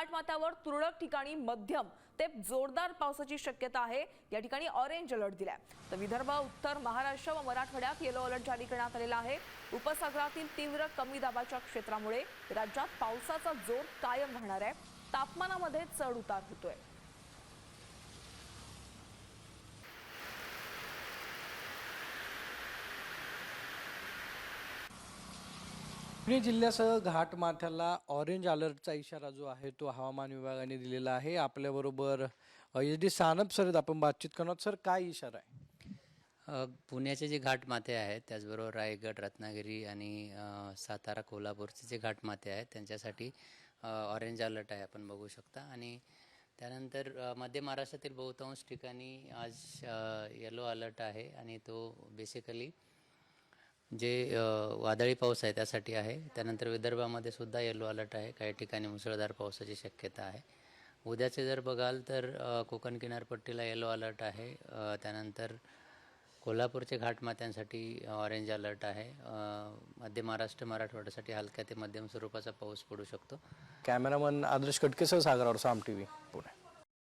घाटमाथ्यावर तुरळक ठिकाणी मध्यम ते जोरदार पावसाची शक्यता आहे। या ठिकाणी ऑरेंज अलर्ट दिलाय। तर विदर्भ, उत्तर महाराष्ट्र व मराठवाड्यात येलो अलर्ट जारी करण्यात आलेला आहे। उपसागरातील तीव्र कमी दाबाच्या क्षेत्रामुळे राज्यात पावसाचा जोर कायम राहणार आहे। तापमानामध्ये चढ उतार होतोय। पुणे जिल्ह्यासह घाटमाथ्याला ऑरेंज अलर्टचा इशारा जो आहे तो हवामान विभागाने दिलेला आहे। आपल्याबरोबर SD सानप सर आहेत, आपण बातचीत करणार। सर, काय इशारा आहे? पुण्याचे जे घाटमाथे आहेत, त्याचबरोबर रायगड, रत्नागिरी आणि सातारा, कोल्हापूरचे जे घाटमाथे आहेत त्यांच्यासाठी ऑरेंज अलर्ट आहे, आपण बघू शकता। आणि त्यानंतर मध्य महाराष्ट्रातील बहुतांश ठिकाणी आज येलो अलर्ट आहे आणि तो बेसिकली जे वादळी पाऊस आहे त्यासाठी आहे। त्यानंतर विदर्भामध्ये सुद्धा येलो अलर्ट आहे, काही ठिकाणी मुसळधार पावसाची शक्यता आहे। उद्याचे जर बघाल तर कोकण किनारपट्टीला येलो अलर्ट आहे। त्यानंतर कोल्हापूरचे घाटमाथ्यांसाठी ऑरेंज अलर्ट आहे। मध्य महाराष्ट्र, मराठवाड्यासाठी हलक्या ते मध्यम स्वरूपाचा पाऊस पडू शकतो। कॅमेरामन आदर्श कटकेसह सागर और साम TV पुणे।